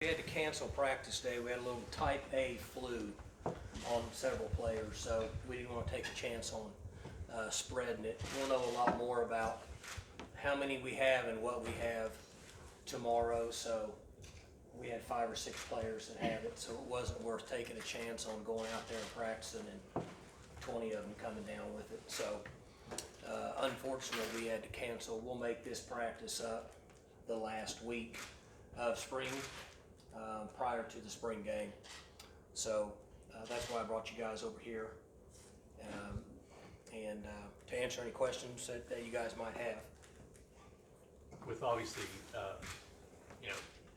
We had to cancel practice day. We had a little type A flu on several players, so we didn't want to take a chance on spreading it. We'll know a lot more about how many we have and what we have tomorrow. So we had 5 or 6 players that have it, so it wasn't worth taking a chance on going out there and practicing and 20 of them coming down with it. So unfortunately, we had to cancel. We'll make this practice up the last week of spring. Prior to the spring game. So that's why I brought you guys over here and to answer any questions that you guys might have. With obviously,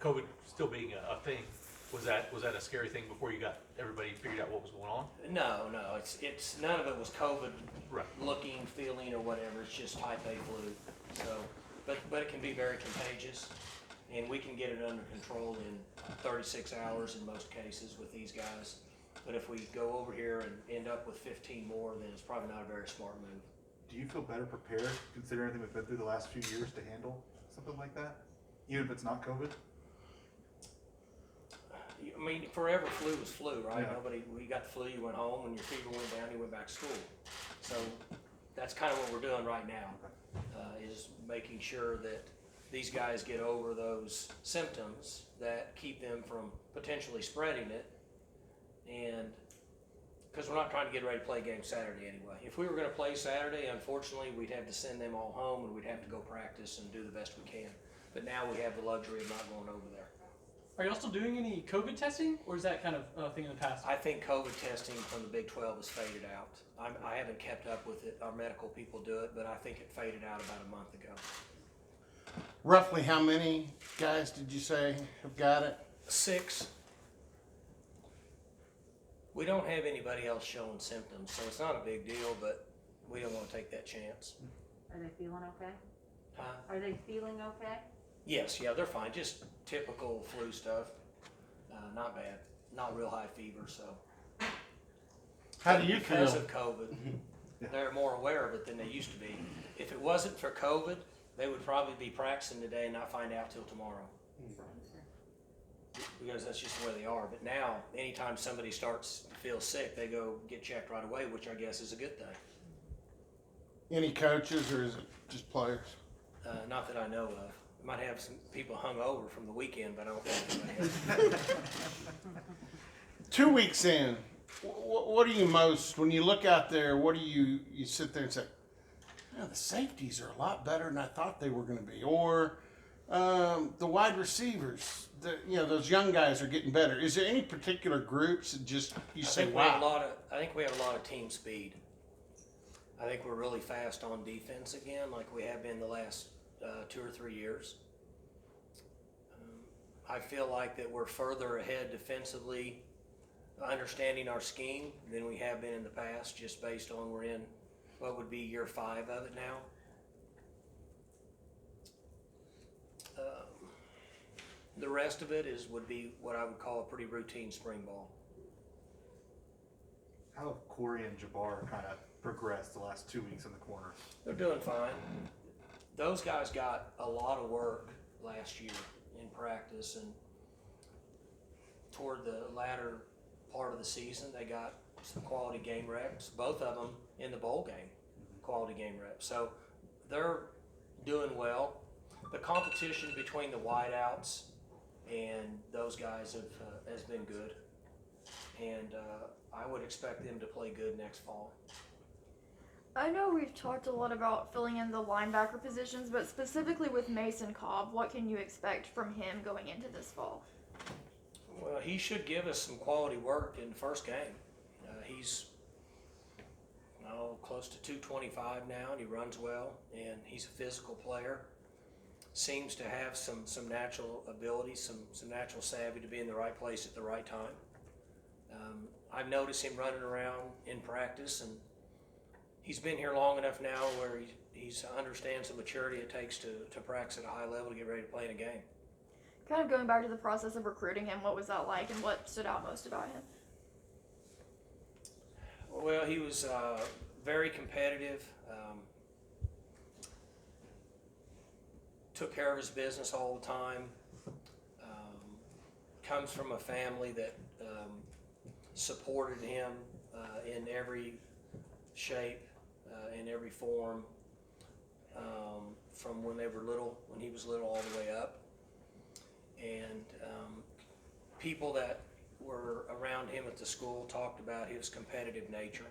COVID still being a thing, was that a scary thing before you got everybody figured out what was going on? No, it's none of it was COVID Right. looking, feeling, or whatever. It's just type A flu. So, but it can be very contagious. And we can get it under control in 36 hours in most cases with these guys. But if we go over here and end up with 15 more, then it's probably not a very smart move. Do you feel better prepared, considering everything we've been through the last few years, to handle something like that? Even if it's not COVID? I mean, forever flu was flu, right? Yeah. We got the flu, you went home, when your fever went down, you went back to school. So that's kind of what we're doing right now, is making sure that these guys get over those symptoms that keep them from potentially spreading it. And because we're not trying to get ready to play game Saturday anyway. If we were going to play Saturday, unfortunately, we'd have to send them all home and we'd have to go practice and do the best we can. But now we have the luxury of not going over there. Are y'all still doing any COVID testing, or is that kind of a thing in the past? I think COVID testing from the Big 12 has faded out. I haven't kept up with it. Our medical people do it, but I think it faded out about a month ago. Roughly how many guys did you say have got it? 6. We don't have anybody else showing symptoms, so it's not a big deal, but we don't want to take that chance. Are they feeling okay? Huh? Are they feeling okay? Yes, yeah, they're fine. Just typical flu stuff. Not bad. Not real high fever, so. How do you Because feel? of COVID, they're more aware of it than they used to be. If it wasn't for COVID, they would probably be practicing today and not find out till tomorrow. Because that's just the way they are. But now, anytime somebody starts to feel sick, they go get checked right away, which I guess is a good thing. Any coaches, or is it just players? Not that I know of. Might have some people hung over from the weekend, but I don't think anybody has. 2 weeks in, what do you most, when you look out there, what do you sit there and say, "Oh, the safeties are a lot better than I thought they were going to be," or the wide receivers, those young guys are getting better. Is there any particular groups that just you say, "Wow"? I think we have a lot of team speed. I think we're really fast on defense again, like we have been the last 2 or 3 years. I feel like that we're further ahead defensively, understanding our scheme than we have been in the past, just based on we're in what would be year 5 of it now. The rest of it would be what I would call a pretty routine spring ball. How have Corey and Jabbar kind of progressed the last 2 weeks in the corner? They're doing fine. Those guys got a lot of work last year in practice, and toward the latter part of the season, they got some quality game reps, both of them in the bowl game, quality game reps. So they're doing well. The competition between the wideouts and those guys has been good, and I would expect them to play good next fall. I know we've talked a lot about filling in the linebacker positions, but specifically with Mason Cobb, what can you expect from him going into this fall? Well, he should give us some quality work in the first game. He's close to 225 now, and he runs well, and he's a physical player. Seems to have some natural ability, some natural savvy to be in the right place at the right time. I've noticed him running around in practice, and he's been here long enough now where he understands the maturity it takes to practice at a high level to get ready to play in a game. Kind of going back to the process of recruiting him, what was that like and what stood out most about him? Well, he was very competitive, took care of his business all the time, comes from a family that supported him in every shape, in every form, from when they were little, when he was little, all the way up. And people that were around him at the school talked about his competitive nature,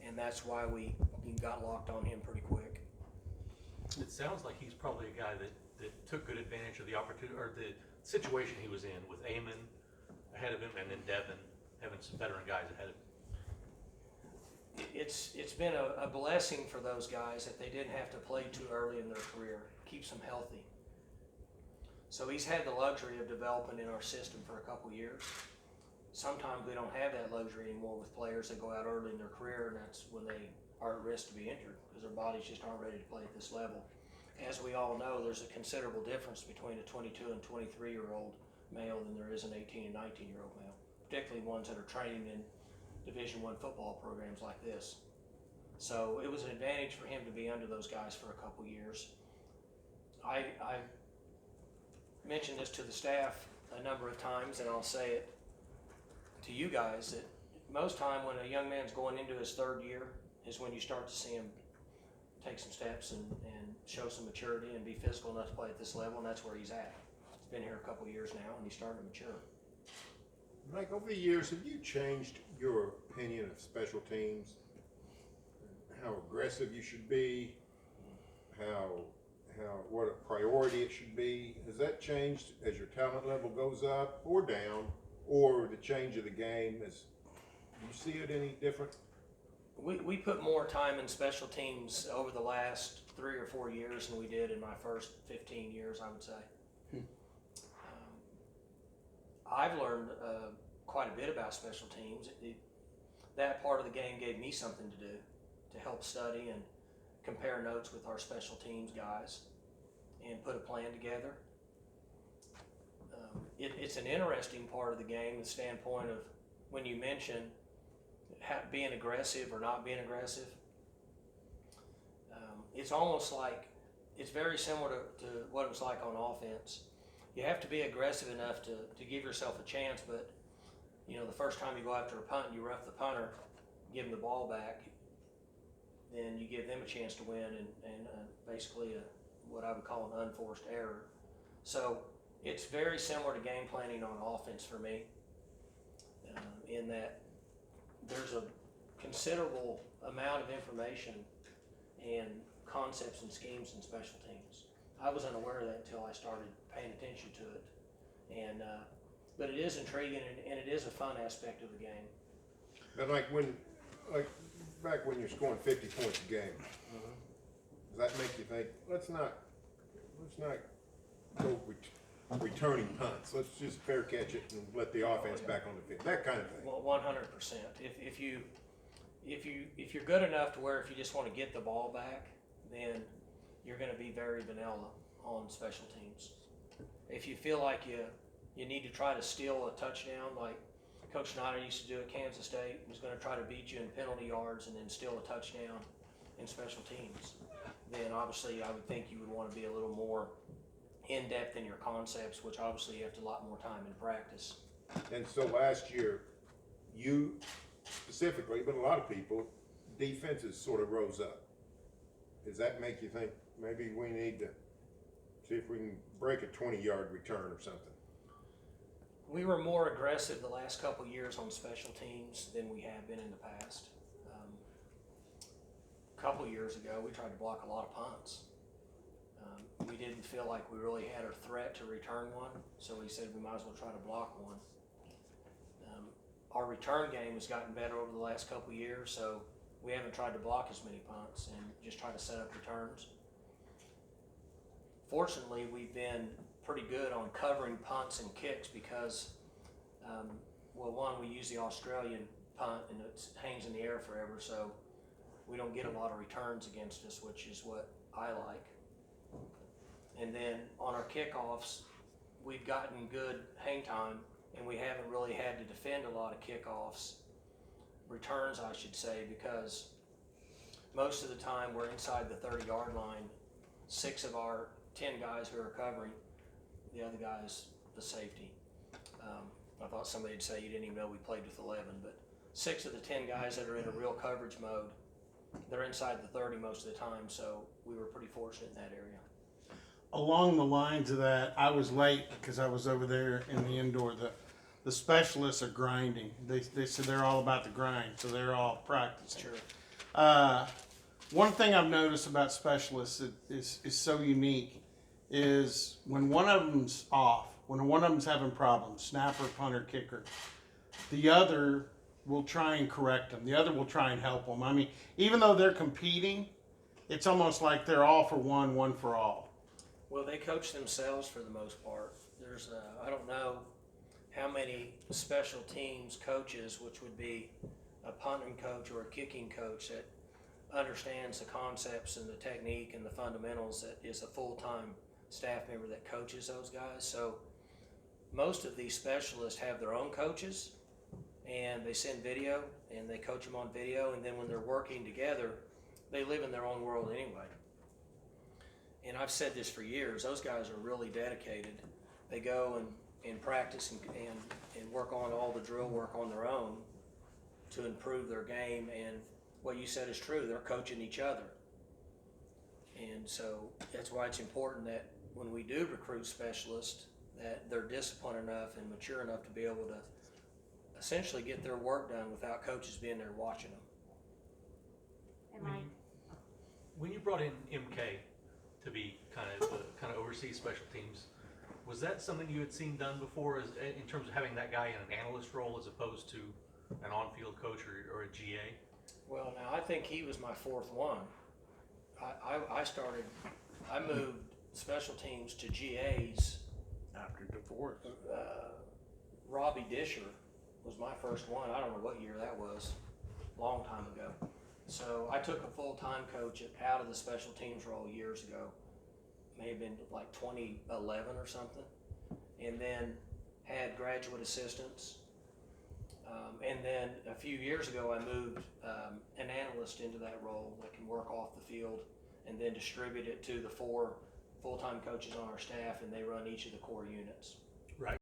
and that's why we got locked on him pretty quick. It sounds like he's probably a guy that took good advantage of the opportunity, or the situation he was in, with Eamon ahead of him, and then Devin, having some veteran guys ahead of him. It's been a blessing for those guys that they didn't have to play too early in their career. Keeps them healthy. So he's had the luxury of developing in our system for a couple years. Sometimes we don't have that luxury anymore with players that go out early in their career, and that's when they are at risk to be injured because their bodies just aren't ready to play at this level. As we all know, there's a considerable difference between a 22 and 23-year-old male than there is an 18 and 19-year-old male, particularly ones that are training in Division I football programs like this. So it was an advantage for him to be under those guys for a couple years. I mentioned this to the staff a number of times, and I'll say it to you guys, that most time when a young man's going into his third year is when you start to see him take some steps and show some maturity and be physical enough to play at this level, and that's where he's at. He's been here a couple years now, and he's starting to mature. Mike, over the years, have you changed your opinion of special teams? How aggressive you should be? What a priority it should be? Has that changed as your talent level goes up or down, or the change of the game? Do you see it any different? We put more time in special teams over the last 3 or 4 years than we did in my first 15 years, I would say. I've learned quite a bit about special teams. That part of the game gave me something to do, to help study and compare notes with our special teams guys and put a plan together. It's an interesting part of the game, the standpoint of when you mention being aggressive or not being aggressive. It's almost like, it's very similar to what it was like on offense. You have to be aggressive enough to give yourself a chance, but you know, the first time you go after a punt and you rough the punter, give him the ball back, then you give them a chance to win, and basically what I would call an unforced error. So it's very similar to game planning on offense for me, in that there's a considerable amount of information and concepts and schemes in special teams. I was unaware of that until I started paying attention to it, but it is intriguing, and it is a fun aspect of the game. And back when you're scoring 50 points a game, does that make you think, let's not go returning punts, let's just fair catch it and let the offense back on the field, that kind of thing? Well, 100%. If you're good enough to where if you just want to get the ball back, then you're going to be very vanilla on special teams. If you feel like you need to try to steal a touchdown, like Coach Snyder used to do at Kansas State, was going to try to beat you in penalty yards and then steal a touchdown in special teams, then obviously I would think you would want to be a little more in-depth in your concepts, which obviously you have a lot more time in practice. And so last year, you specifically, but a lot of people, defenses sort of rose up. Does that make you think maybe we need to see if we can break a 20-yard return or something? We were more aggressive the last couple years on special teams than we have been in the past. A couple years ago, we tried to block a lot of punts. We didn't feel like we really had a threat to return one, so we said we might as well try to block one. Our return game has gotten better over the last couple years, so we haven't tried to block as many punts and just try to set up returns. Fortunately, we've been pretty good on covering punts and kicks because, well, one, we use the Australian punt and it hangs in the air forever, so we don't get a lot of returns against us, which is what I like. And then on our kickoffs, we've gotten good hang time, and we haven't really had to defend a lot of kickoffs, returns I should say, because most of the time we're inside the 30-yard line. 6 of our 10 guys who are covering, the other guy's the safety. I thought somebody'd say you didn't even know we played with 11, but 6 of the 10 guys that are in a real coverage mode, they're inside the 30 most of the time, so we were pretty fortunate in that area. Along the lines of that, I was late because I was over there in the indoor. The specialists are grinding. They said they're all about the grind, so they're all practicing. Sure. One thing I've noticed about specialists that is so unique is when one of them's off, when one of them's having problems, snapper, punter, kicker, the other will try and correct them. The other will try and help them. I mean, even though they're competing, it's almost like they're all for one, one for all. Well, they coach themselves for the most part. There's, I don't know how many special teams coaches, which would be a punting coach or a kicking coach, that understands the concepts and the technique and the fundamentals, that is a full-time staff member that coaches those guys. So most of these specialists have their own coaches, and they send video and they coach them on video, and then when they're working together, they live in their own world anyway. And I've said this for years, those guys are really dedicated. They go and practice and work on all the drill work on their own to improve their game, and what you said is true, they're coaching each other. And so that's why it's important that when we do recruit specialists, that they're disciplined enough and mature enough to be able to essentially get their work done without coaches being there watching them. When you brought in MK to be kind of oversee special teams, was that something you had seen done before, in terms of having that guy in an analyst role as opposed to an on-field coach or a GA? Well, now I think he was my fourth one. I moved special teams to GAs After divorce. Robbie Disher was my first one. I don't know what year that was, long time ago. So I took a full-time coach out of the special teams role years ago. May have been like 2011 or something. And then had graduate assistants. And then a few years ago, I moved an analyst into that role that can work off the field and then distribute it to the 4 full-time coaches on our staff, and they run each of the core units. Right.